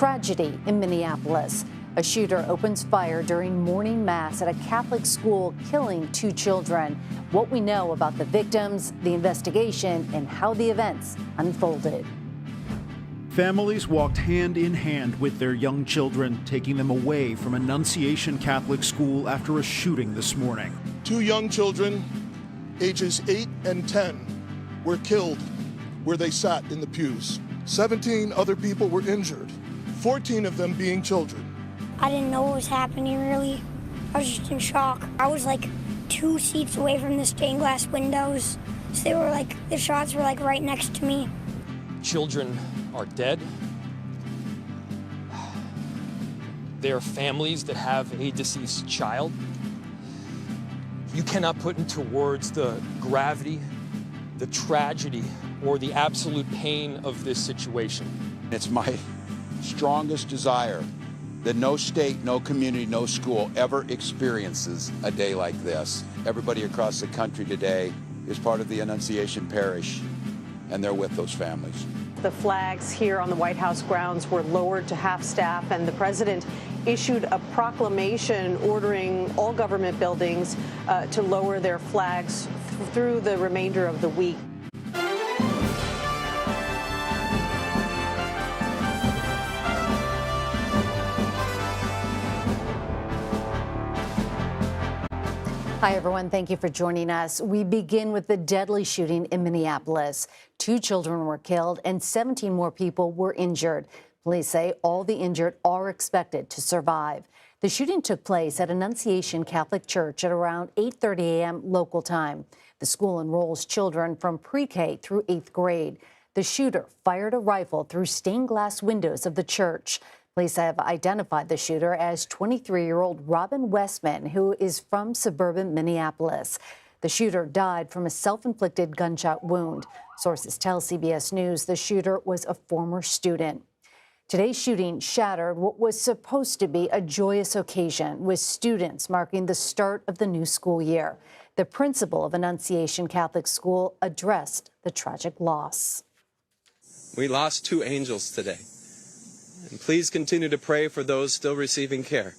Tragedy in Minneapolis. A shooter opens fire during morning mass at a Catholic school, killing 2 children. What we know about the victims, the investigation, and how the events unfolded. Families walked hand in hand with their young children, taking them away from Annunciation Catholic School after a shooting this morning. 2 young children, ages 8 and 10, were killed where they sat in the pews. 17 other people were injured, 14 of them being children. I didn't know what was happening, really. I was just in shock. I was like 2 seats away from the stained glass windows. So they were like, the shots were like right next to me. Children are dead. There are families that have a deceased child. You cannot put into words the gravity, the tragedy, or the absolute pain of this situation. It's my strongest desire that no state, no community, no school ever experiences a day like this. Everybody across the country today is part of the Annunciation Parish, and they're with those families. The flags here on the White House grounds were lowered to half-staff, and the president issued a proclamation ordering all government buildings to lower their flags through the remainder of the week. Hi, everyone. Thank you for joining us. We begin with the deadly shooting in Minneapolis. 2 children were killed and 17 more people were injured. Police say all the injured are expected to survive. The shooting took place at Annunciation Catholic Church at around 8:30 a.m. local time. The school enrolls children from pre-K through 8th grade. The shooter fired a rifle through stained glass windows of the church. Police have identified the shooter as 23-year-old Robin Westman, who is from suburban Minneapolis. The shooter died from a self-inflicted gunshot wound. Sources tell CBS News the shooter was a former student. Today's shooting shattered what was supposed to be a joyous occasion, with students marking the start of the new school year. The principal of Annunciation Catholic School addressed the tragic loss. We lost 2 angels today. And please continue to pray for those still receiving care.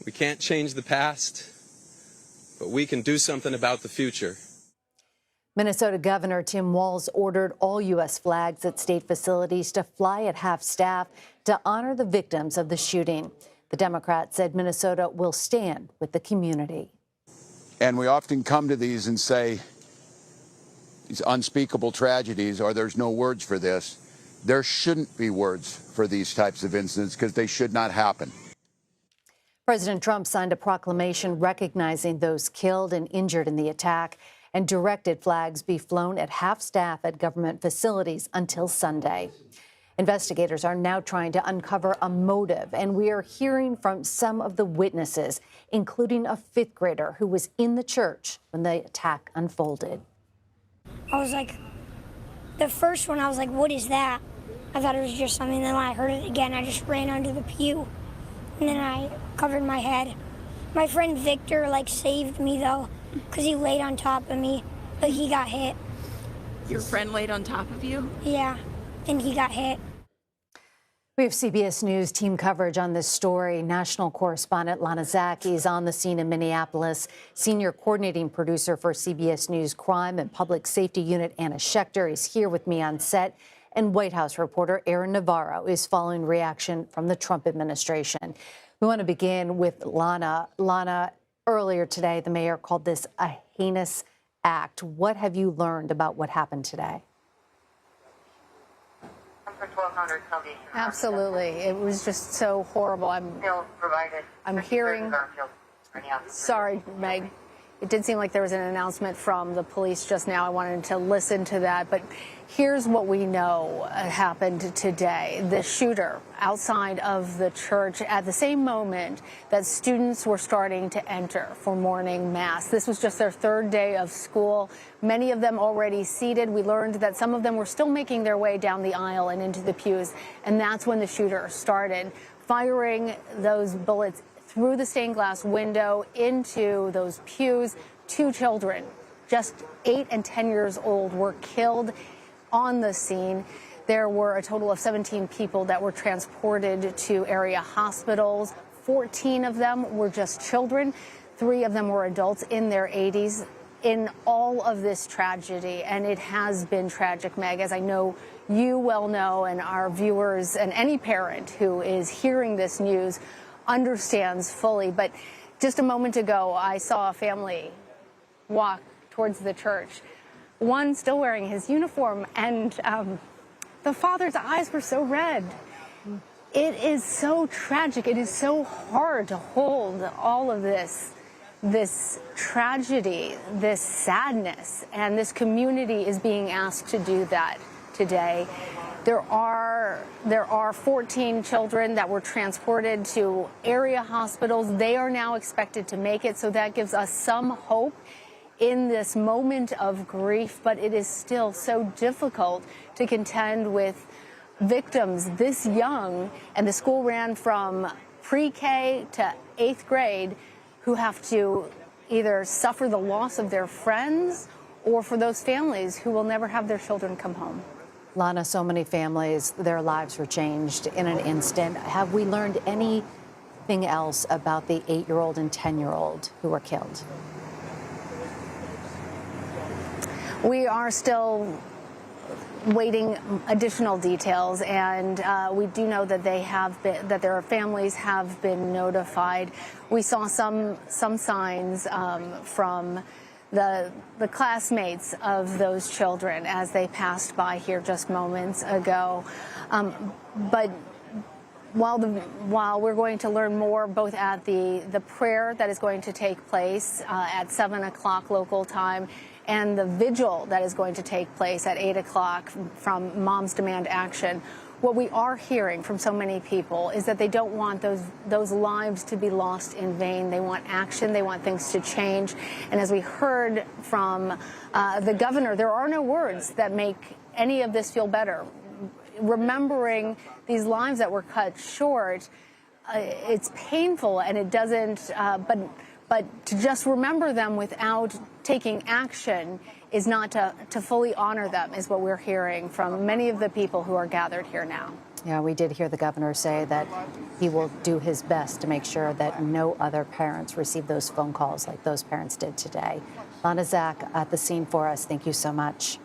We can't change the past, but we can do something about the future. Minnesota Governor Tim Walz ordered all U.S. flags at state facilities to fly at half-staff to honor the victims of the shooting. The Democrat said Minnesota will stand with the community. And we often come to these and say, these unspeakable tragedies, or there's no words for this. There shouldn't be words for these types of incidents because they should not happen. President Trump signed a proclamation recognizing those killed and injured in the attack and directed flags be flown at half-staff at government facilities until Sunday. Investigators are now trying to uncover a motive, and we are hearing from some of the witnesses, including a 5th grader who was in the church when the attack unfolded. I was like, the first one, I was like, what is that? I thought it was just something. Then when I heard it again, I just ran under the pew. And then I covered my head. My friend Victor, saved me, though, because he laid on top of me, but he got hit. Your friend laid on top of you? Yeah, and he got hit. We have CBS News team coverage on this story. National correspondent Lana Zak is on the scene in Minneapolis. Senior coordinating producer for CBS News Crime and Public Safety Unit Anna Schecter is here with me on set. And White House reporter Aaron Navarro is following reaction from the Trump administration. We want to begin with Lana. Lana, earlier today, the mayor called this a heinous act. What have you learned about what happened today? Absolutely. It was just so horrible. I'm hearing. Sorry, Meg. It did seem like there was an announcement from the police just now. I wanted to listen to that. But here's what we know happened today. The shooter outside of the church at the same moment that students were starting to enter for morning mass. This was just their 3rd day of school. Many of them already seated. We learned that some of them were still making their way down the aisle and into the pews. And that's when the shooter started firing those bullets through the stained glass window into those pews. 2 children, just 8 and 10 years old, were killed on the scene. There were a total of 17 people that were transported to area hospitals. 14 of them were just children. 3 of them were adults in their 80s. In all of this tragedy, and it has been tragic, Meg, as I know you well know, and our viewers and any parent who is hearing this news understands fully. But just a moment ago, I saw a family walk towards the church, one still wearing his uniform, and the father's eyes were so red. It is so tragic. It is so hard to hold all of this tragedy, this sadness, and this community is being asked to do that today. There are 14 children that were transported to area hospitals. They are now expected to make it, so that gives us some hope in this moment of grief, but it is still so difficult to contend with victims this young, and the school ran from pre-K to 8th grade, who have to either suffer the loss of their friends or for those families who will never have their children come home. Lana, so many families, their lives were changed in an instant. Have we learned anything else about the 8-year-old and 10-year-old who were killed? We are still waiting additional details, and we do know that that their families have been notified. We saw some signs from the classmates of those children as they passed by here just moments ago. But while we're going to learn more both at the prayer that is going to take place at 7 o'clock local time, and the vigil that is going to take place at 8 o'clock from Moms Demand Action, what we are hearing from so many people is that they don't want those lives to be lost in vain. They want action. They want things to change. And as we heard from the governor, there are no words that make any of this feel better. Remembering these lives that were cut short, it's painful, and it doesn't, but to just remember them without taking action is not to fully honor them, is what we're hearing from many of the people who are gathered here now. Yeah, we did hear the governor say that he will do his best to make sure that no other parents receive those phone calls like those parents did today. Lana Zak at the scene for us. Thank you so much.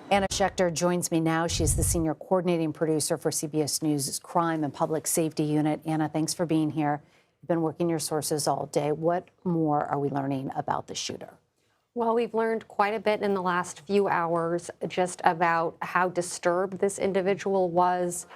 Anna Schecter joins me now. She's the senior coordinating producer for CBS News' Crime and Public Safety Unit. Anna, thanks for being here. You've been working your sources all day. What more are we learning about the shooter? Well, we've learned quite a bit in the last few hours just about how disturbed this individual was.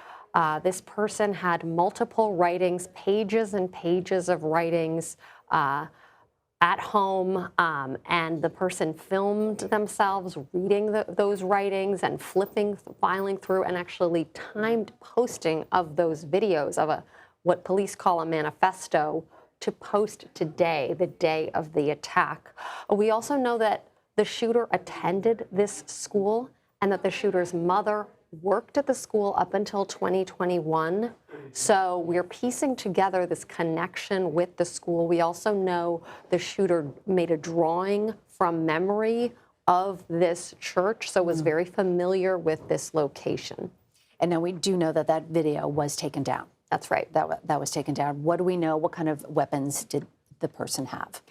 This person had multiple writings, pages and pages of writings at home, and the person filmed themselves reading those writings and filing through, and actually timed posting of those videos of what police call a manifesto to post today, the day of the attack. We also know that the shooter attended this school and that the shooter's mother worked at the school up until 2021. So we're piecing together this connection with the school. We also know the shooter made a drawing from memory of this church, so was very familiar with this location. And now we do know that that video was taken down. That's right. That was taken down. What do we know? What kind of weapons did the person have?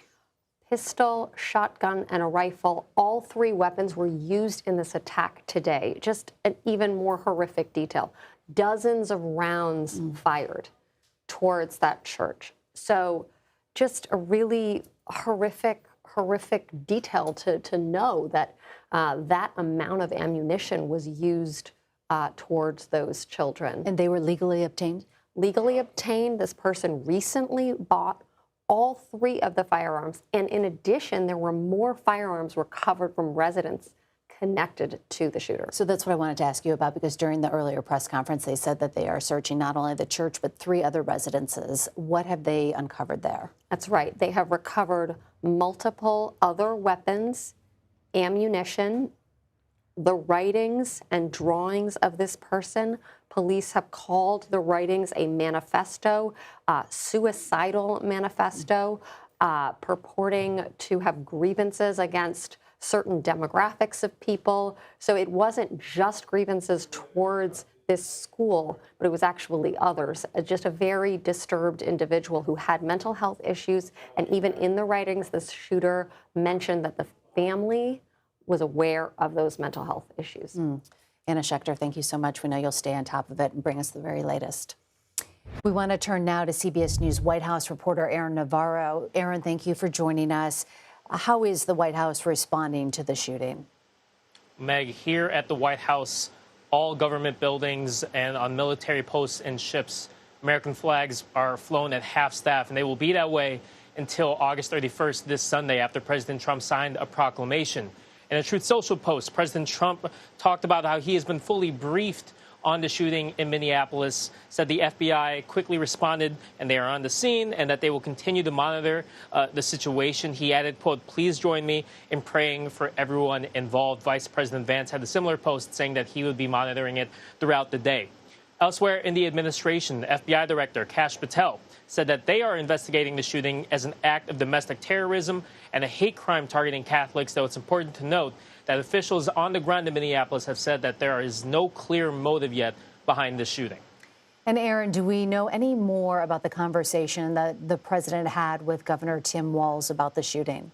Pistol, shotgun, and a rifle. All 3 weapons were used in this attack today. Just an even more horrific detail. Dozens of rounds fired towards that church. So just a really horrific detail to know that that amount of ammunition was used towards those children. And they were legally obtained? Legally obtained. This person recently bought all 3 of the firearms. And in addition, there were more firearms recovered from residents connected to the shooter. So that's what I wanted to ask you about, because during the earlier press conference, they said that they are searching not only the church, but 3 other residences. What have they uncovered there? That's right. They have recovered multiple other weapons, ammunition, the writings and drawings of this person. Police have called the writings a manifesto, suicidal manifesto, purporting to have grievances against certain demographics of people. So it wasn't just grievances towards this school, but it was actually others. Just a very disturbed individual who had mental health issues. And even in the writings, this shooter mentioned that the family was aware of those mental health issues. Anna Schecter, thank you so much. We know you'll stay on top of it and bring us the very latest. We want to turn now to CBS News White House reporter Aaron Navarro. Aaron, thank you for joining us. How is the White House responding to the shooting? Meg, here at the White House, all government buildings and on military posts and ships, American flags are flown at half-staff, and they will be that way until August 31st, this Sunday, after President Trump signed a proclamation. In a Truth Social post, President Trump talked about how he has been fully briefed on the shooting in Minneapolis, said the FBI quickly responded and they are on the scene and that they will continue to monitor the situation. He added, quote, "Please join me in praying for everyone involved." Vice President Vance had a similar post saying that he would be monitoring it throughout the day. Elsewhere in the administration, FBI Director Kash Patel said that they are investigating the shooting as an act of domestic terrorism and a hate crime targeting Catholics, though it's important to note that officials on the ground in Minneapolis have said that there is no clear motive yet behind the shooting. And Aaron, do we know any more about the conversation that the president had with Governor Tim Walz about the shooting?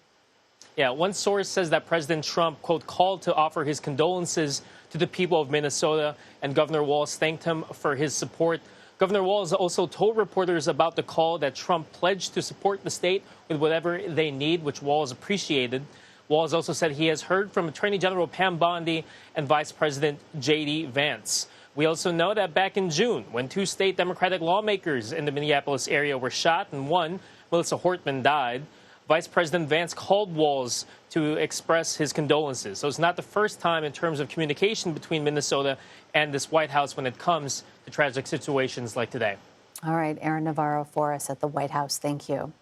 Yeah, one source says that President Trump, quote, called to offer his condolences to the people of Minnesota, and Governor Walz thanked him for his support. Governor Walz also told reporters about the call that Trump pledged to support the state with whatever they need, which Walz appreciated. Walz also said he has heard from Attorney General Pam Bondi and Vice President J.D. Vance. We also know that back in June, when two state Democratic lawmakers in the Minneapolis area were shot and one, Melissa Hortman, died, Vice President Vance called Walz to express his condolences. So it's not the first time in terms of communication between Minnesota and this White House when it comes to tragic situations like today. All right, Aaron Navarro for us at the White House. Thank you.